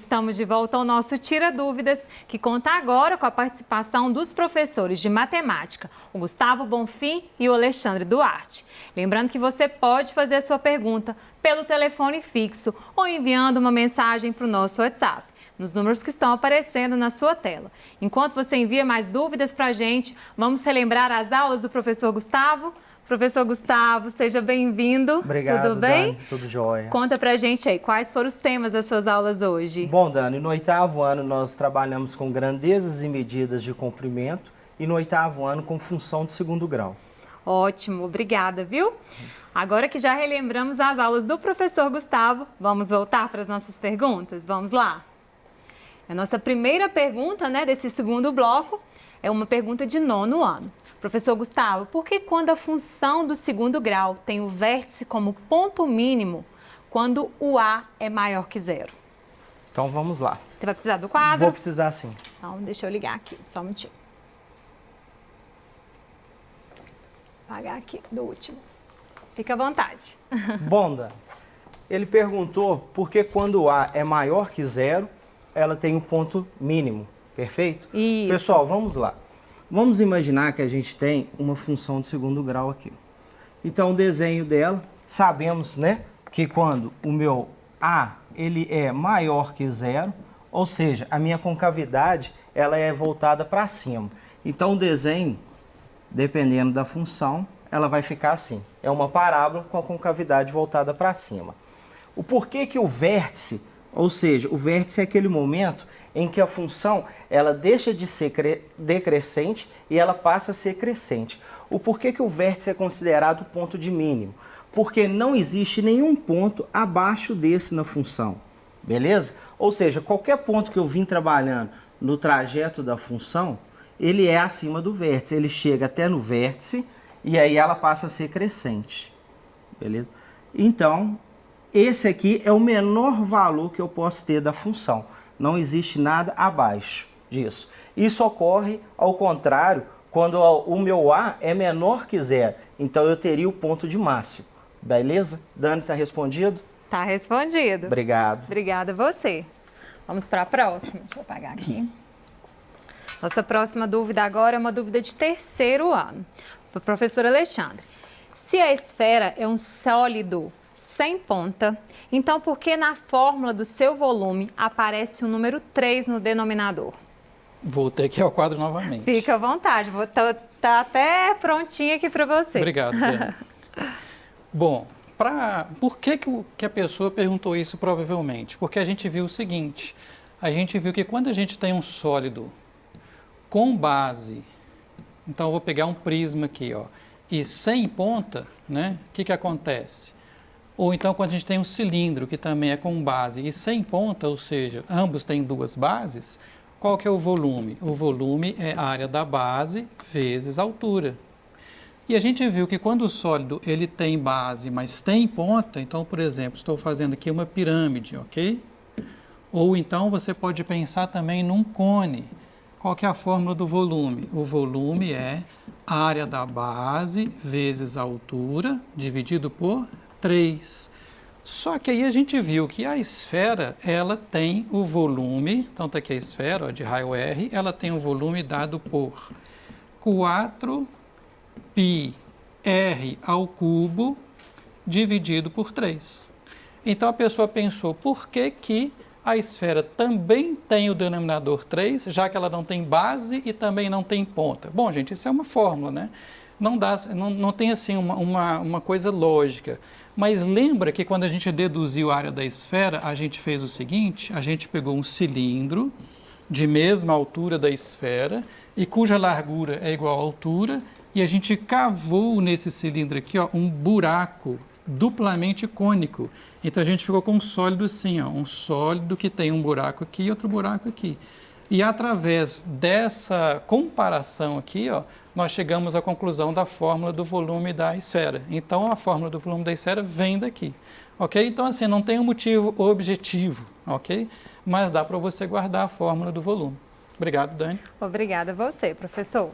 estamos de volta ao nosso Tira Dúvidas, que conta agora com a participação dos professores de matemática, o Gustavo Bonfim e o Alexandre Duarte. Lembrando que você pode fazer a sua pergunta pelo telefone fixo ou enviando uma mensagem para o nosso WhatsApp, nos números que estão aparecendo na sua tela. Enquanto você envia mais dúvidas para a gente, vamos relembrar as aulas do professor Gustavo. Professor Gustavo, seja bem-vindo. Obrigado, tudo bem? Dani, tudo jóia. Conta pra gente aí, quais foram os temas das suas aulas hoje? Bom, Dani, no 8º ano nós trabalhamos com grandezas e medidas de comprimento e no 8º ano com função de segundo grau. Ótimo, obrigada, viu? Agora que já relembramos as aulas do professor Gustavo, vamos voltar para as nossas perguntas? Vamos lá? A nossa primeira pergunta, desse segundo bloco é uma pergunta de 9º ano. Professor Gustavo, por que quando a função do segundo grau tem o vértice como ponto mínimo, quando o A é maior que 0? Então vamos lá. Você vai precisar do quadro? Vou precisar sim. Então deixa eu ligar aqui, só um minutinho. Apagar aqui do último. Fica à vontade. Bom, Dani, ele perguntou por que quando o A é maior que 0, ela tem um ponto mínimo, perfeito? Isso. Pessoal, vamos lá. Vamos imaginar que a gente tem uma função de segundo grau aqui. Então, o desenho dela, sabemos, que quando o meu A ele é maior que 0, ou seja, a minha concavidade ela é voltada para cima. Então, o desenho, dependendo da função, ela vai ficar assim. É uma parábola com a concavidade voltada para cima. O porquê que o vértice, ou seja, o vértice é aquele momento em que a função ela deixa de ser decrescente e ela passa a ser crescente. O porquê que o vértice é considerado ponto de mínimo? Porque não existe nenhum ponto abaixo desse na função, beleza? Ou seja, qualquer ponto que eu vim trabalhando no trajeto da função, ele é acima do vértice, ele chega até no vértice e aí ela passa a ser crescente, beleza? Então, esse aqui é o menor valor que eu posso ter da função. Não existe nada abaixo disso. Isso ocorre ao contrário quando o meu A é menor que 0. Então eu teria o ponto de máximo. Beleza? Dani, está respondido? Tá respondido. Obrigado. Obrigada a você. Vamos para a próxima. Deixa eu apagar aqui. Nossa próxima dúvida agora é uma dúvida de 3º ano. Para o professor Alexandre. Se a esfera é um sólido sem ponta, então por que na fórmula do seu volume aparece o número 3 no denominador? Voltei aqui ao quadro novamente. Fica à vontade, tá até prontinha aqui para você. Obrigado, Dani. Bom, por que a pessoa perguntou isso provavelmente? Porque a gente viu o seguinte, a gente viu que quando a gente tem um sólido com base, então eu vou pegar um prisma aqui, e sem ponta, o que acontece? Ou então quando a gente tem um cilindro que também é com base e sem ponta, ou seja, ambos têm duas bases, qual que é o volume? O volume é a área da base vezes a altura. E a gente viu que quando o sólido ele tem base, mas tem ponta, então, por exemplo, estou fazendo aqui uma pirâmide, ok? Ou então você pode pensar também num cone. Qual que é a fórmula do volume? O volume é a área da base vezes a altura dividido por 3. Só que aí a gente viu que a esfera, ela tem o volume, então está aqui a esfera de raio R, ela tem o volume dado por 4πr ao cubo dividido por 3. Então a pessoa pensou, por que a esfera também tem o denominador 3, já que ela não tem base e também não tem ponta? Bom, gente, isso é uma fórmula, não tem assim uma coisa lógica. Mas lembra que quando a gente deduziu a área da esfera, a gente fez o seguinte, a gente pegou um cilindro de mesma altura da esfera e cuja largura é igual à altura e a gente cavou nesse cilindro aqui um buraco duplamente cônico. Então a gente ficou com um sólido assim, um sólido que tem um buraco aqui e outro buraco aqui. E através dessa comparação aqui, nós chegamos à conclusão da fórmula do volume da esfera. Então, a fórmula do volume da esfera vem daqui, ok? Então, assim, não tem um motivo objetivo, ok? Mas dá para você guardar a fórmula do volume. Obrigado, Dani. Obrigada a você, professor.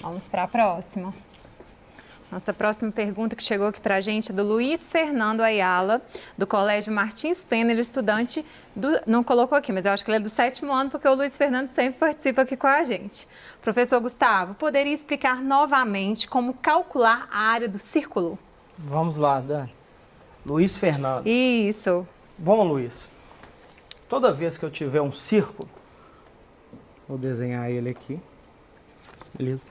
Vamos para a próxima. Nossa próxima pergunta que chegou aqui para a gente é do Luiz Fernando Ayala, do Colégio Martins Pena, ele é estudante não colocou aqui, mas eu acho que ele é do 7º ano, porque o Luiz Fernando sempre participa aqui com a gente. Professor Gustavo, poderia explicar novamente como calcular a área do círculo? Vamos lá, Dani. Luiz Fernando. Isso. Bom, Luiz, toda vez que eu tiver um círculo, vou desenhar ele aqui, beleza?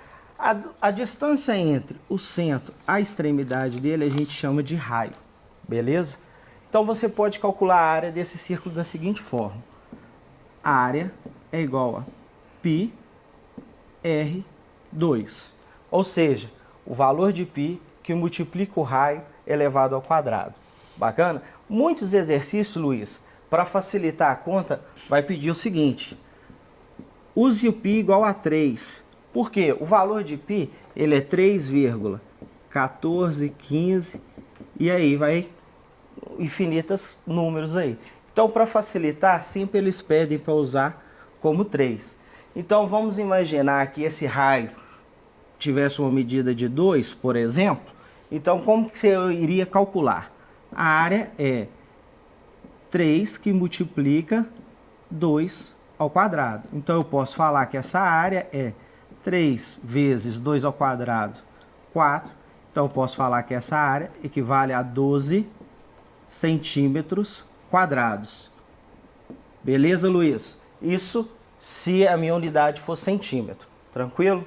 A distância entre o centro e a extremidade dele a gente chama de raio, beleza? Então você pode calcular a área desse círculo da seguinte forma. A área é igual a πr2, ou seja, o valor de π que multiplica o raio elevado ao quadrado. Bacana? Muitos exercícios, Luiz, para facilitar a conta, vai pedir o seguinte. Use o π igual a 3. Por quê? O valor de π, ele é 3,1415 e aí vai infinitos números aí. Então, para facilitar, sempre eles pedem para usar como 3. Então, vamos imaginar que esse raio tivesse uma medida de 2, por exemplo. Então, como que você iria calcular? A área é 3 que multiplica 2 ao quadrado. Então, eu posso falar que essa área é 3 vezes 2 ao quadrado, 4. Então, eu posso falar que essa área equivale a 12 centímetros quadrados. Beleza, Luiz? Isso se a minha unidade for centímetro. Tranquilo?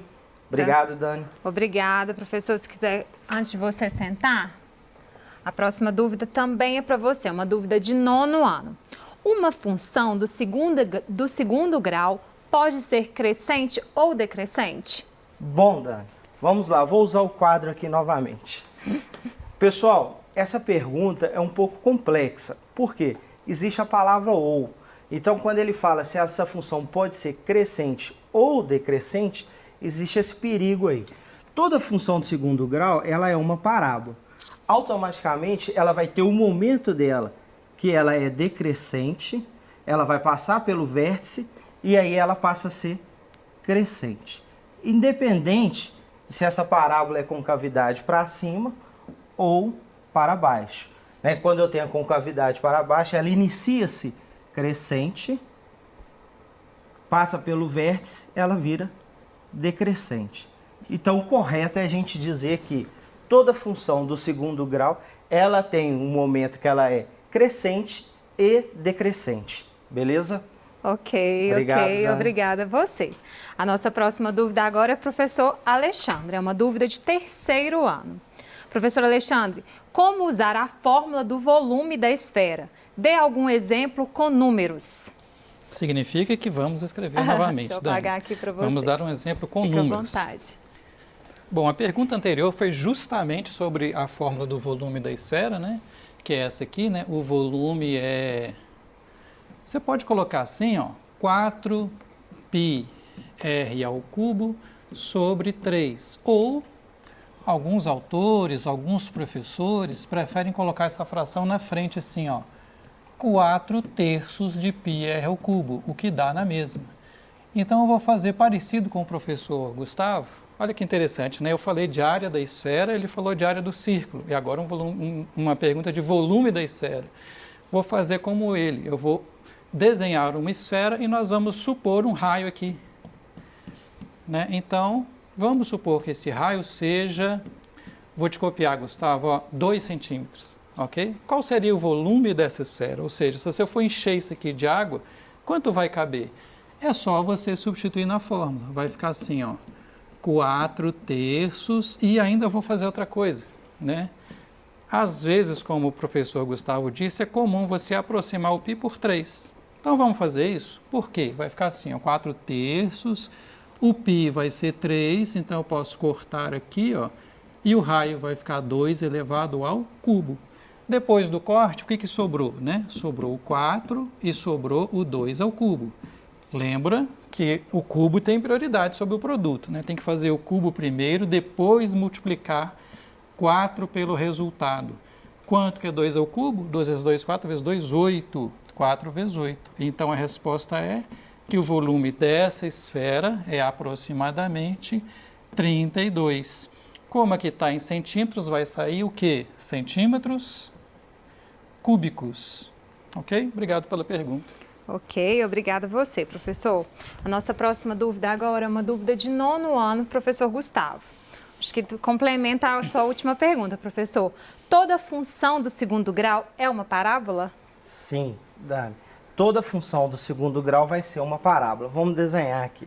Obrigado, Dani. Obrigada, professor. Se quiser, antes de você sentar, a próxima dúvida também é para você, uma dúvida de 9º ano. Uma função do segundo grau pode ser crescente ou decrescente? Bom, Dani, vamos lá, vou usar o quadro aqui novamente. Pessoal, essa pergunta é um pouco complexa. Por quê? Existe a palavra ou. Então, quando ele fala se essa função pode ser crescente ou decrescente, existe esse perigo aí. Toda função de segundo grau, ela é uma parábola. Automaticamente, ela vai ter o momento dela, que ela é decrescente, ela vai passar pelo vértice e aí ela passa a ser crescente. Independente se essa parábola é concavidade para cima ou para baixo. Né? Quando eu tenho a concavidade para baixo, ela inicia-se crescente, passa pelo vértice, ela vira decrescente. Então, o correto é a gente dizer que toda função do segundo grau, ela tem um momento que ela é crescente e decrescente. Beleza? Ok, Obrigado, ok. Dani. Obrigada a você. A nossa próxima dúvida agora é o professor Alexandre. É uma dúvida de 3º ano. Professor Alexandre, como usar a fórmula do volume da esfera? Dê algum exemplo com números. Significa que vamos escrever novamente. Deixa eu Dani. apagar aqui para você. Vamos dar um exemplo com Fica números. à vontade. Bom, a pergunta anterior foi justamente sobre a fórmula do volume da esfera, né? Que é essa aqui, né? O volume é... Você pode colocar assim, ó, 4πr ao cubo sobre 3. Ou alguns autores, alguns professores preferem colocar essa fração na frente assim, ó, 4/3 de πr ao cubo, o que dá na mesma. Então eu vou fazer parecido com o professor Gustavo. Olha que interessante, né? Eu falei de área da esfera, ele falou de área do círculo. E agora uma pergunta de volume da esfera. Vou fazer como ele. Eu vou desenhar uma esfera e nós vamos supor um raio aqui. Né? Então, vamos supor que esse raio seja... Vou te copiar, Gustavo, ó, 2 centímetros. Ok? Qual seria o volume dessa esfera? Ou seja, se você for encher isso aqui de água, quanto vai caber? É só você substituir na fórmula. Vai ficar assim, ó. 4/3 e ainda vou fazer outra coisa, né? Às vezes, como o professor Gustavo disse, é comum você aproximar o π por 3. Então, vamos fazer isso? Por quê? Vai ficar assim, ó, 4/3, o π vai ser 3, então eu posso cortar aqui, ó, e o raio vai ficar 2 elevado ao cubo. Depois do corte, o que sobrou, né? Sobrou o 4 e sobrou o 2 ao cubo. Lembra que o cubo tem prioridade sobre o produto, né? Tem que fazer o cubo primeiro, depois multiplicar 4 pelo resultado. Quanto que é 2 ao cubo? 2 vezes 2, 4 vezes 2, 8. 4 vezes 8. Então, a resposta é que o volume dessa esfera é aproximadamente 32. Como aqui está em centímetros, vai sair o quê? Centímetros cúbicos. Ok? Obrigado pela pergunta. Ok, obrigada a você, professor. A nossa próxima dúvida agora é uma dúvida de 9º ano, professor Gustavo. Acho que complementa a sua última pergunta, professor. Toda função do segundo grau é uma parábola? Sim, Dani. Toda função do segundo grau vai ser uma parábola. Vamos desenhar aqui.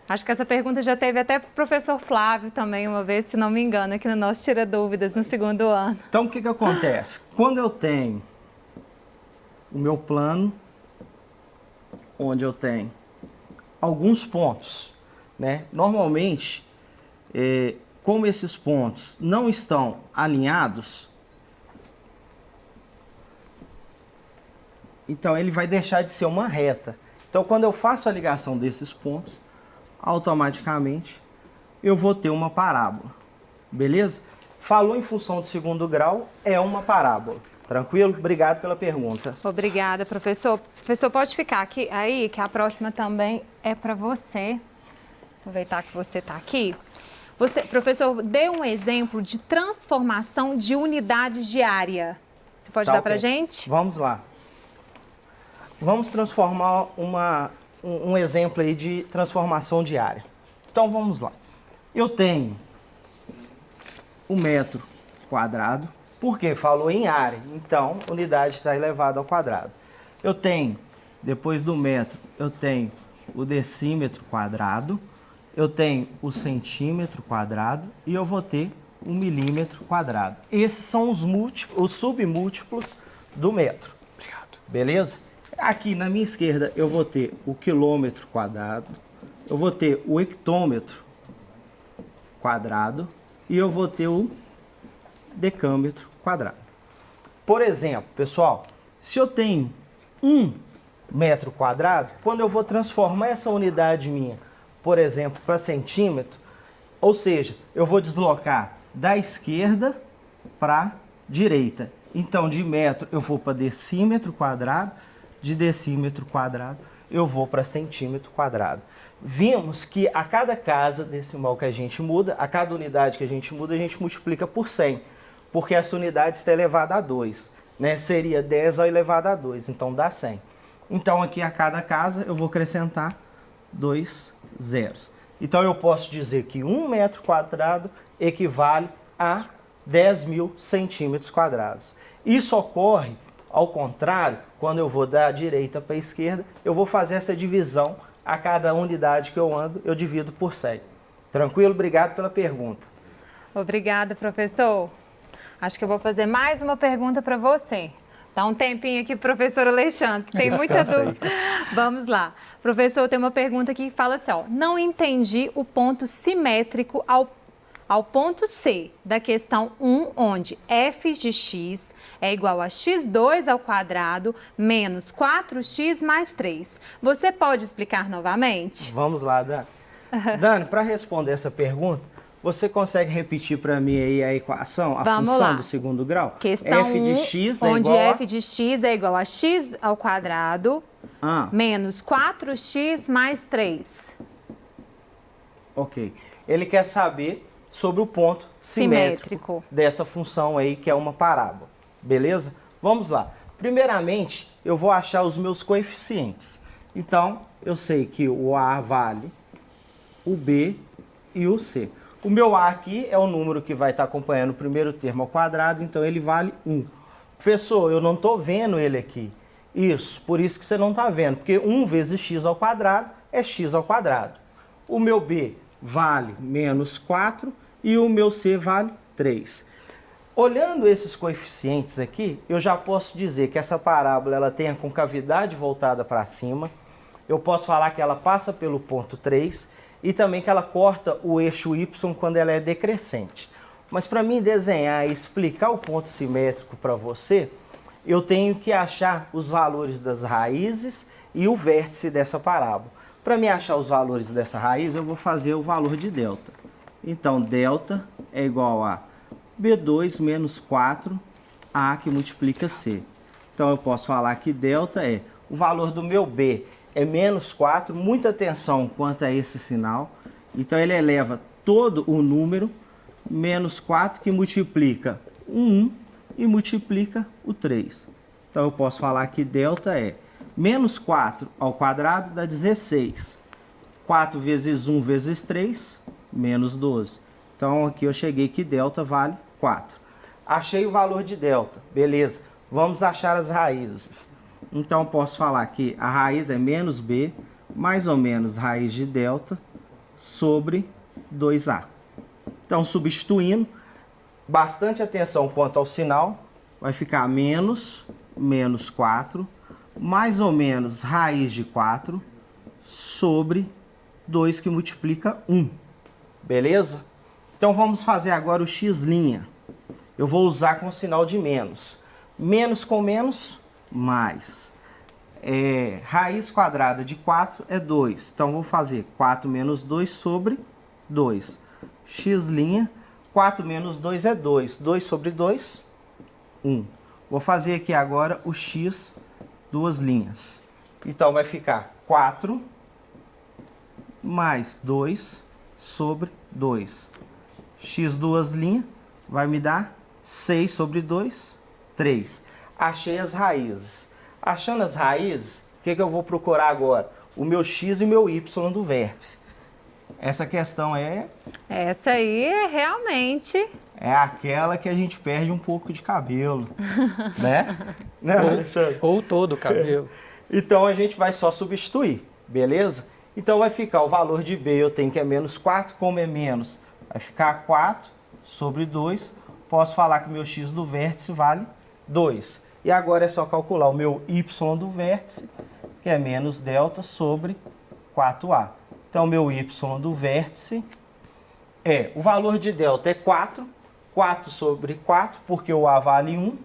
Acho que essa pergunta já teve até para o professor Flávio também, uma vez, se não me engano, aqui no nosso Tira Dúvidas, no 2º ano. Então, o que acontece? Quando eu tenho o meu plano, onde eu tenho alguns pontos, né? Normalmente, como esses pontos não estão alinhados, então ele vai deixar de ser uma reta. Então, quando eu faço a ligação desses pontos, automaticamente eu vou ter uma parábola, beleza? Falou em função de segundo grau, é uma parábola. Tranquilo? Obrigado pela pergunta. Obrigada, professor. Professor, pode ficar aqui aí, que a próxima também é para você. Aproveitar que você está aqui. Professor, dê um exemplo de transformação de unidade de área. Você pode dar para a gente? Vamos lá. Vamos transformar um exemplo aí de transformação de área. Então, vamos lá. Eu tenho o metro quadrado. Por quê? Falou em área. Então, unidade está elevada ao quadrado. Eu tenho, depois do metro, eu tenho o decímetro quadrado. Eu tenho o centímetro quadrado. E eu vou ter o milímetro quadrado. Esses são os submúltiplos do metro. Obrigado. Beleza? Aqui na minha esquerda eu vou ter o quilômetro quadrado, eu vou ter o hectômetro quadrado e eu vou ter o decâmetro quadrado. Por exemplo, pessoal, se eu tenho 1 metro quadrado, quando eu vou transformar essa unidade minha, por exemplo, para centímetro, ou seja, eu vou deslocar da esquerda para a direita. Então, de metro eu vou para decímetro quadrado, de decímetro quadrado, eu vou para centímetro quadrado. Vimos que a cada casa decimal que a gente muda, a cada unidade que a gente muda, a gente multiplica por 100, porque essa unidade está elevada a 2, né? Seria 10 elevado a 2, então dá 100. Então aqui a cada casa eu vou acrescentar 2 zeros. Então eu posso dizer que 1 metro quadrado equivale a 10.000 centímetros quadrados. Isso ocorre ao contrário, quando eu vou da direita para a esquerda, eu vou fazer essa divisão a cada unidade que eu ando, eu divido por 100. Tranquilo? Obrigado pela pergunta. Obrigada, professor. Acho que eu vou fazer mais uma pergunta para você. Dá um tempinho aqui, professor Alexandre, que tem muita dúvida. Vamos lá. Professor, tem uma pergunta aqui que fala assim, ó, não entendi o ponto simétrico ao ponto C da questão 1, onde f de x é igual a x2 ao quadrado menos 4x mais 3. Você pode explicar novamente? Vamos lá, Dani. Dani, para responder essa pergunta, você consegue repetir para mim aí a equação, a função do segundo grau? Questão f de x é onde igual a... f de x é igual a x ao quadrado menos 4x mais 3. Ok. Ele quer saber sobre o ponto simétrico dessa função aí, que é uma parábola. Beleza? Vamos lá. Primeiramente, eu vou achar os meus coeficientes. Então, eu sei que o A vale o B e o C. O meu A aqui é o número que vai estar acompanhando o primeiro termo ao quadrado, então ele vale 1. Professor, eu não estou vendo ele aqui. Isso, por isso que você não está vendo, porque 1 vezes x ao quadrado é x ao quadrado. O meu B vale menos 4 e o meu C vale 3. Olhando esses coeficientes aqui, eu já posso dizer que essa parábola ela tem a concavidade voltada para cima. Eu posso falar que ela passa pelo ponto 3 e também que ela corta o eixo Y quando ela é decrescente. Mas para mim desenhar e explicar o ponto simétrico para você, eu tenho que achar os valores das raízes e o vértice dessa parábola. Para me achar os valores dessa raiz, eu vou fazer o valor de delta. Então, delta é igual a B2 menos 4A que multiplica C. Então, eu posso falar que delta é o valor do meu B é menos 4. Muita atenção quanto a esse sinal. Então, ele eleva todo o número menos 4 que multiplica o 1 e multiplica o 3. Então eu posso falar que delta é menos 4 ao quadrado dá 16. 4 vezes 1 vezes 3, menos 12. Então aqui eu cheguei que delta vale 4. Achei o valor de delta, beleza. Vamos achar as raízes. Então posso falar que a raiz é menos b, mais ou menos raiz de delta, sobre 2a. Então substituindo, bastante atenção quanto ao sinal, vai ficar menos 4, mais ou menos raiz de 4, sobre 2 que multiplica 1. Beleza? Então vamos fazer agora o x'. Eu vou usar com o sinal de menos. Menos com menos, mais. Raiz quadrada de 4 é 2. Então vou fazer 4 menos 2 sobre 2. X', 4 menos 2 é 2. 2 sobre 2, 1. Vou fazer aqui agora o x, duas linhas. Então vai ficar 4 mais 2 sobre 2. X duas linhas vai me dar 6 sobre 2, 3. Achei as raízes. Achando as raízes, o que eu vou procurar agora? O meu x e o meu y do vértice. Essa questão Essa aí realmente... é aquela que a gente perde um pouco de cabelo, né? Né, Alexandre? Ou todo o cabelo. Então a gente vai só substituir, beleza? Então vai ficar o valor de b, eu tenho que é menos 4, como é menos, vai ficar 4 sobre 2. Posso falar que meu x do vértice vale 2. E agora é só calcular o meu y do vértice, que é menos delta sobre 4a. Então meu y do vértice o valor de delta é 4, 4 sobre 4, porque o a vale 1.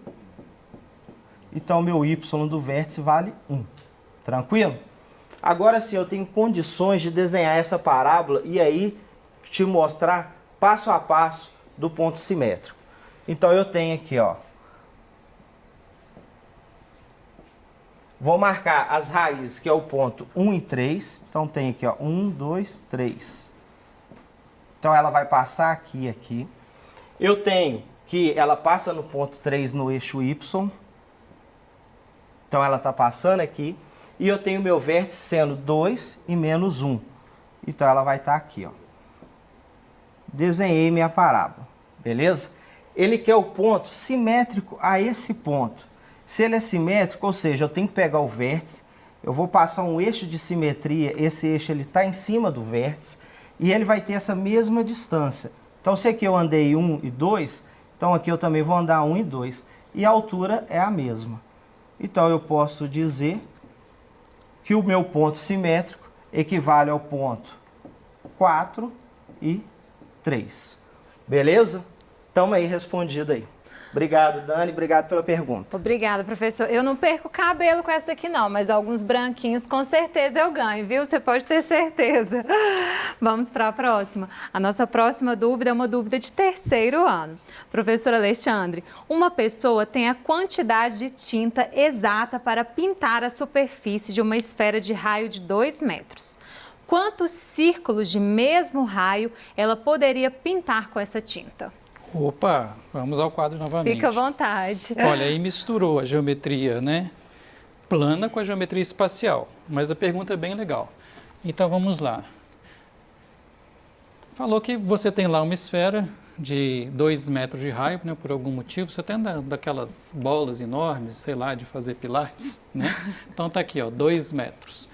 Então meu y do vértice vale 1. Tranquilo? Agora sim, eu tenho condições de desenhar essa parábola e aí te mostrar passo a passo do ponto simétrico. Então eu tenho aqui, ó. Vou marcar as raízes, que é o ponto 1 e 3. Então tem aqui, ó, 1, 2, 3. Então ela vai passar aqui e aqui. Eu tenho que ela passa no ponto 3 no eixo y. Então ela está passando aqui. E eu tenho meu vértice sendo 2 e menos 1. Então ela vai estar aqui, ó. Desenhei minha parábola, beleza? Ele quer o ponto simétrico a esse ponto. Se ele é simétrico, ou seja, eu tenho que pegar o vértice, eu vou passar um eixo de simetria, esse eixo está em cima do vértice, e ele vai ter essa mesma distância. Então se aqui eu andei 1 e 2, então aqui eu também vou andar 1 e 2. E a altura é a mesma. Então eu posso dizer que o meu ponto simétrico equivale ao ponto 4 e 3. Beleza? Tamo aí respondido aí. Obrigado, Dani. Obrigado pela pergunta. Obrigada, professor. Eu não perco cabelo com essa aqui não, mas alguns branquinhos com certeza eu ganho, viu? Você pode ter certeza. Vamos para a próxima. A nossa próxima dúvida é uma dúvida de terceiro ano. Professor Alexandre, uma pessoa tem a quantidade de tinta exata para pintar a superfície de uma esfera de raio de 2 metros. Quantos círculos de mesmo raio ela poderia pintar com essa tinta? Opa, vamos ao quadro novamente. Fica à vontade. Olha, aí misturou a geometria, né, plana com a geometria espacial, mas a pergunta é bem legal. Então vamos lá. Falou que você tem lá uma esfera de 2 metros de raio, né, por algum motivo, você tem daquelas bolas enormes, sei lá, de fazer pilates, né? Então tá aqui, ó, 2 metros.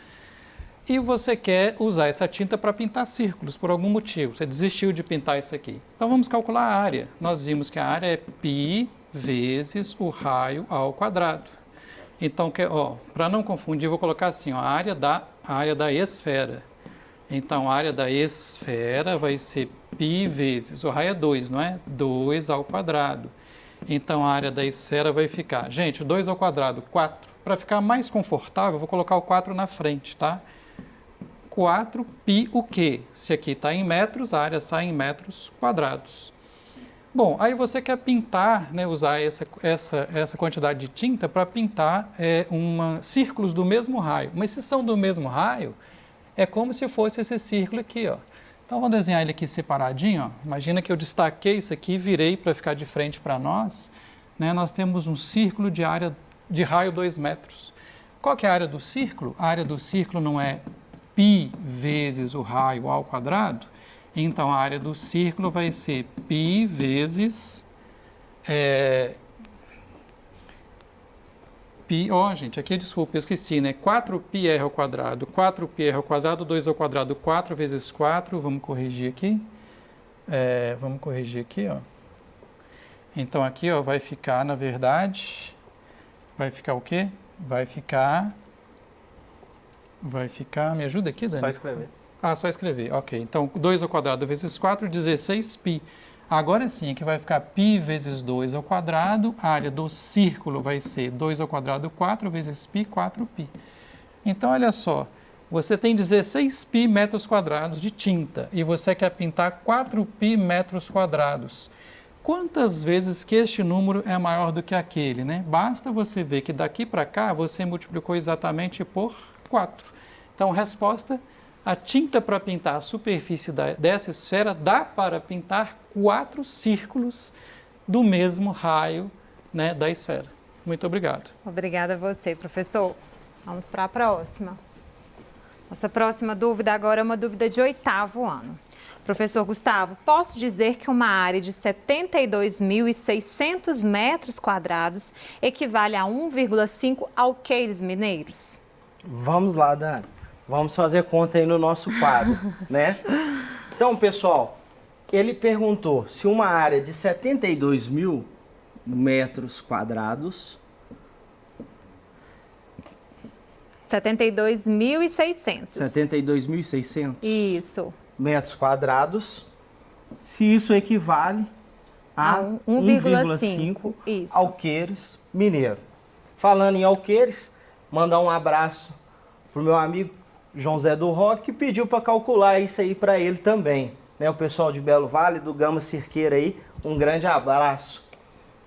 E você quer usar essa tinta para pintar círculos por algum motivo. Você desistiu de pintar isso aqui. Então vamos calcular a área. Nós vimos que a área é π vezes o raio ao quadrado. Então, para não confundir, eu vou colocar assim, ó, a área da esfera. Então a área da esfera vai ser π vezes, o raio é 2, não é? 2 ao quadrado. Então a área da esfera vai ficar, gente, 2 ao quadrado, 4. Para ficar mais confortável, eu vou colocar o 4 na frente, tá? 4π o quê? Se aqui está em metros, a área sai em metros quadrados. Bom, aí você quer pintar, né, usar essa quantidade de tinta para pintar círculos do mesmo raio. Mas se são do mesmo raio, é como se fosse esse círculo aqui, ó. Então, vou desenhar ele aqui separadinho. Ó. Imagina que eu destaquei isso aqui e virei para ficar de frente para nós. Né? Nós temos um círculo de área de raio 2 metros. Qual que é a área do círculo? A área do círculo não é π vezes o raio ao quadrado? Então, a área do círculo vai ser π vezes... gente, aqui desculpa, eu esqueci, né? 4πr ao quadrado, 4πr ao quadrado, 2 ao quadrado, 4 vezes 4, vamos corrigir aqui. Ó. Então, aqui, ó, vai ficar, na verdade, vai ficar o quê? Vai ficar, me ajuda aqui, Dani? Só escrever. Só escrever, ok. Então, 2 ao quadrado vezes 4, 16π. Agora sim, aqui vai ficar π vezes 2 ao quadrado, a área do círculo vai ser 2 ao quadrado, 4 vezes π, 4π. Então, olha só, você tem 16π metros quadrados de tinta e você quer pintar 4π metros quadrados. Quantas vezes que este número é maior do que aquele, né? Basta você ver que daqui para cá você multiplicou exatamente por 4. Então, resposta... A tinta para pintar a superfície dessa esfera dá para pintar 4 círculos do mesmo raio, né, da esfera. Muito obrigado. Obrigada a você, professor. Vamos para a próxima. Nossa próxima dúvida agora é uma dúvida de 8º ano. Professor Gustavo, posso dizer que uma área de 72.600 metros quadrados equivale a 1,5 alqueires mineiros? Vamos lá, Dani. Vamos fazer conta aí no nosso quadro, né? Então, pessoal, ele perguntou se uma área de 72.000 metros quadrados... 72.600. 72.600 Isso. metros quadrados, se isso equivale a 1,5 alqueires mineiro. Falando em alqueires, mandar um abraço para o meu amigo João Zé do Roque, que pediu para calcular isso aí para ele também. Né? O pessoal de Belo Vale, do Gama Cirqueira aí, um grande abraço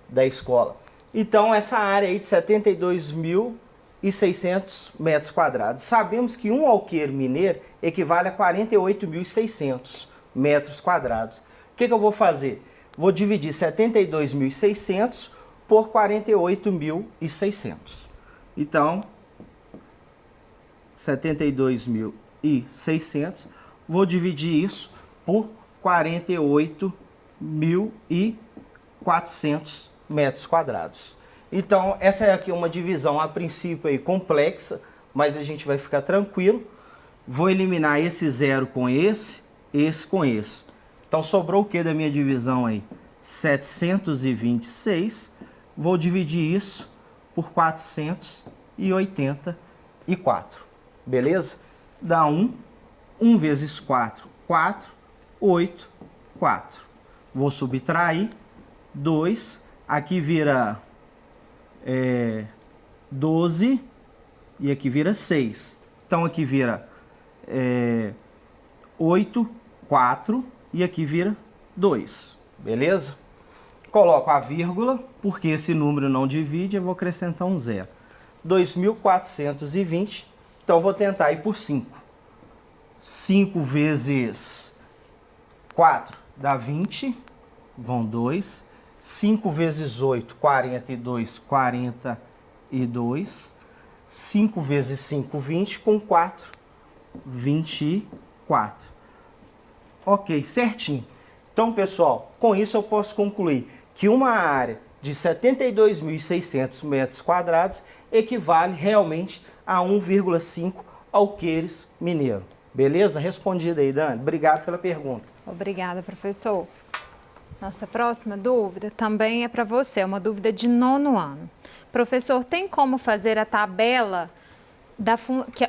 da escola. Então, essa área aí de 72.600 metros quadrados. Sabemos que um alqueire mineiro equivale a 48.600 metros quadrados. O que eu vou fazer? Vou dividir 72.600 por 48.600. Então, 72.600, vou dividir isso por 48.400 metros quadrados. Então, essa é aqui uma divisão a princípio aí complexa, mas a gente vai ficar tranquilo. Vou eliminar esse zero com esse com esse. Então, sobrou o que da minha divisão aí? 726. Vou dividir isso por 484. Beleza? Dá 1. 1 vezes 4, 4. 8, 4. Vou subtrair 2. Aqui vira 12 e aqui vira 6. Então, aqui vira 8, 4 e aqui vira 2. Beleza? Coloco a vírgula, porque esse número não divide, eu vou acrescentar um zero. 2.420. Então, vou tentar ir por 5. 5 vezes 4 dá 20, vão 2. 5 vezes 8, 42, 42. 5 vezes 5, 20, com 4, 24. Ok, certinho. Então, pessoal, com isso eu posso concluir que uma área de 72.600 metros quadrados equivale realmente a 1,5 alqueires mineiro. Beleza? Respondida aí, Dani. Obrigado pela pergunta. Obrigada, professor. Nossa próxima dúvida também é para você, é uma dúvida de 9º ano. Professor, tem como fazer a tabela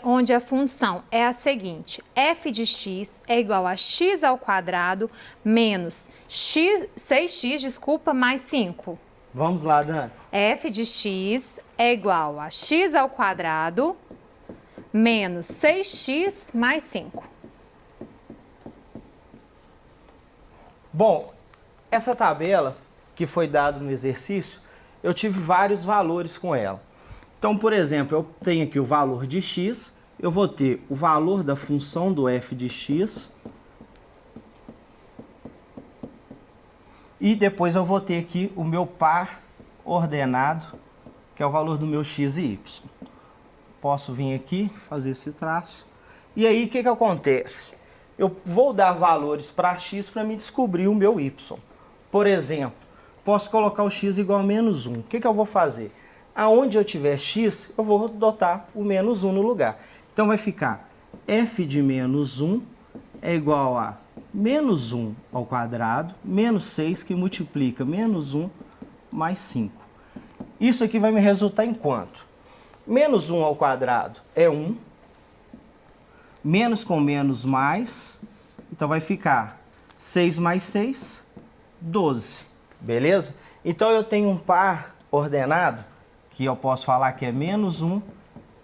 onde a função é a seguinte: f de x é igual a x ao quadrado menos 6x, mais 5. Vamos lá, Dani. F de x é igual a x ao quadrado menos 6x mais 5. Bom, essa tabela que foi dada no exercício, eu tive vários valores com ela. Então, por exemplo, eu tenho aqui o valor de x, eu vou ter o valor da função do f de x E depois eu vou ter aqui o meu par ordenado, que é o valor do meu x e y. Posso vir aqui, fazer esse traço. E aí, o que acontece? Eu vou dar valores para x para me descobrir o meu y. Por exemplo, posso colocar o x igual a menos 1. O que eu vou fazer? Aonde eu tiver x, eu vou adotar o menos 1 no lugar. Então vai ficar f de menos 1 é igual a menos 1 ao quadrado, menos 6, que multiplica menos 1 mais 5. Isso aqui vai me resultar em quanto? Menos 1 ao quadrado é 1. Menos com menos mais. Então vai ficar 6 mais 6, 12. Beleza? Então eu tenho um par ordenado, que eu posso falar que é menos 1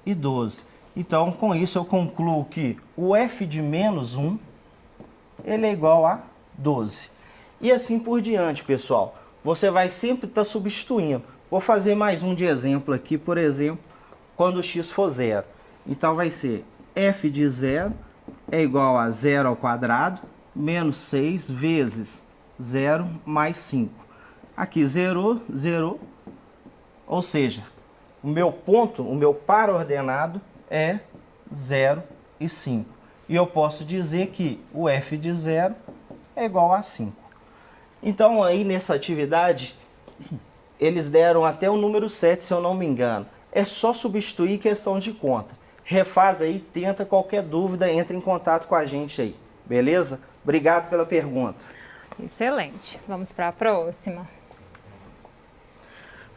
e 12. Então, com isso, eu concluo que o f de menos 1 ele é igual a 12. E assim por diante, pessoal. Você vai sempre estar substituindo. Vou fazer mais um de exemplo aqui, por exemplo, quando o x for 0. Então, vai ser f de 0 é igual a 0 ao quadrado, menos 6 vezes 0 mais 5. Aqui, zerou, zerou. Ou seja, o meu ponto, o meu par ordenado é 0 e 5. E eu posso dizer que o f de 0 é igual a 5. Então, aí nessa atividade, eles deram até o número 7, se eu não me engano. É só substituir questão de conta. Refaz aí, tenta qualquer dúvida, entre em contato com a gente aí. Beleza? Obrigado pela pergunta. Excelente. Vamos para a próxima.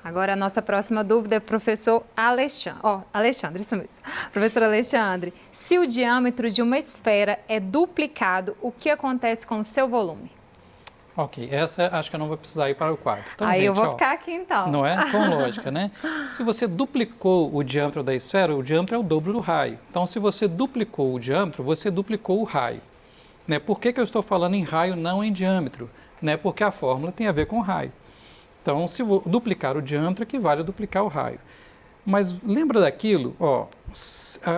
Agora, a nossa próxima dúvida é para o professor Alexandre. Alexandre, isso mesmo. Professor Alexandre, se o diâmetro de uma esfera é duplicado, o que acontece com o seu volume? Ok, essa acho que eu não vou precisar ir para o quarto. Então, Aí gente, eu vou ficar aqui então. Não é? Com lógica, né? Se você duplicou o diâmetro da esfera, o diâmetro é o dobro do raio. Então, se você duplicou o diâmetro, você duplicou o raio. Né? Por que eu estou falando em raio, não em diâmetro? Né? Porque a fórmula tem a ver com raio. Então, se duplicar o diâmetro, equivale a duplicar o raio. Mas lembra daquilo? Ó,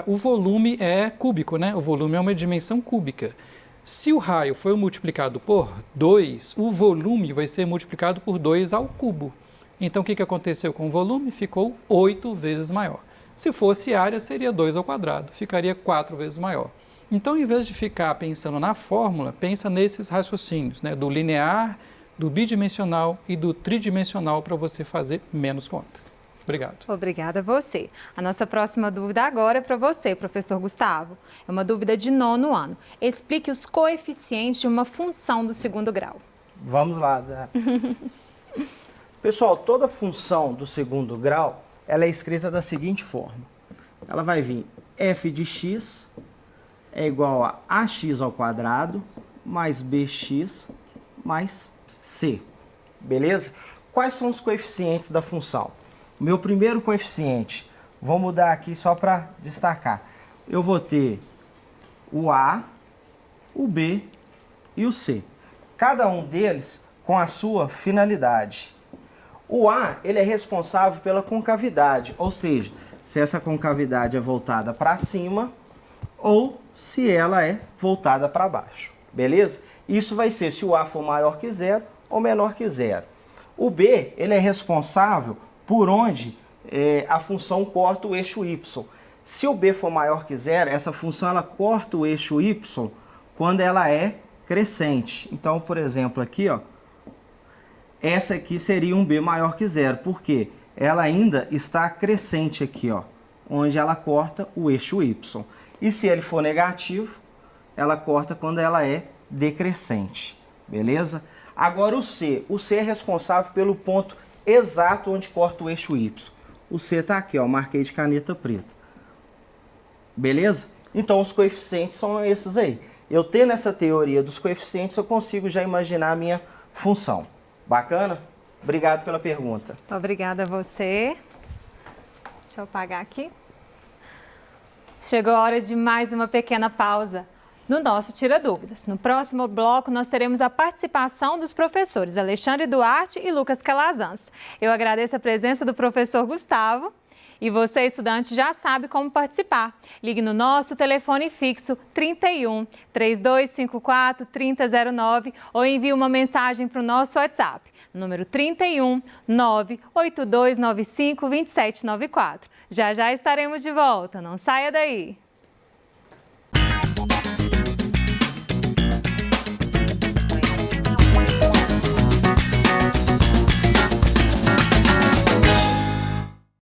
o volume é cúbico, né? O volume é uma dimensão cúbica. Se o raio foi multiplicado por 2, o volume vai ser multiplicado por 2 ao cubo. Então, o que aconteceu com o volume? Ficou 8 vezes maior. Se fosse área, seria 2 ao quadrado, ficaria 4 vezes maior. Então, em vez de ficar pensando na fórmula, pensa nesses raciocínios, né? Do linear, do bidimensional e do tridimensional para você fazer menos conta. Obrigado. Obrigada a você. A nossa próxima dúvida agora é para você, professor Gustavo. É uma dúvida de 9º ano. Explique os coeficientes de uma função do segundo grau. Vamos lá. Pessoal, toda função do segundo grau, ela é escrita da seguinte forma. Ela vai vir f de x é igual a ax ao quadrado mais bx mais c. Beleza? Quais são os coeficientes da função? O meu primeiro coeficiente, vou mudar aqui só para destacar. Eu vou ter o a, o b e o c. Cada um deles com a sua finalidade. O a, ele é responsável pela concavidade, ou seja, se essa concavidade é voltada para cima ou se ela é voltada para baixo. Beleza? Isso vai ser se o a for maior que 0 ou menor que 0. O b, ele é responsável por onde a função corta o eixo y. Se o b for maior que 0, essa função ela corta o eixo y quando ela é crescente. Então, por exemplo, aqui, ó, essa aqui seria um b maior que 0. Por quê? Ela ainda está crescente aqui, ó, onde ela corta o eixo y. E se ele for negativo, ela corta quando ela é decrescente. Beleza? Agora o c é responsável pelo ponto exato onde corta o eixo y. O c está aqui, ó, marquei de caneta preta. Beleza? Então os coeficientes são esses aí. Eu tendo essa teoria dos coeficientes, eu consigo já imaginar a minha função. Bacana? Obrigado pela pergunta. Obrigada a você. Deixa eu apagar aqui. Chegou a hora de mais uma pequena pausa no nosso Tira Dúvidas. No próximo bloco, nós teremos a participação dos professores Alexandre Duarte e Lucas Calazans. Eu agradeço a presença do professor Gustavo E você, estudante, já sabe como participar. Ligue no nosso telefone fixo 31 3254 3009 ou envie uma mensagem para o nosso WhatsApp, número 31 98295 2794. Já já estaremos de volta, não saia daí!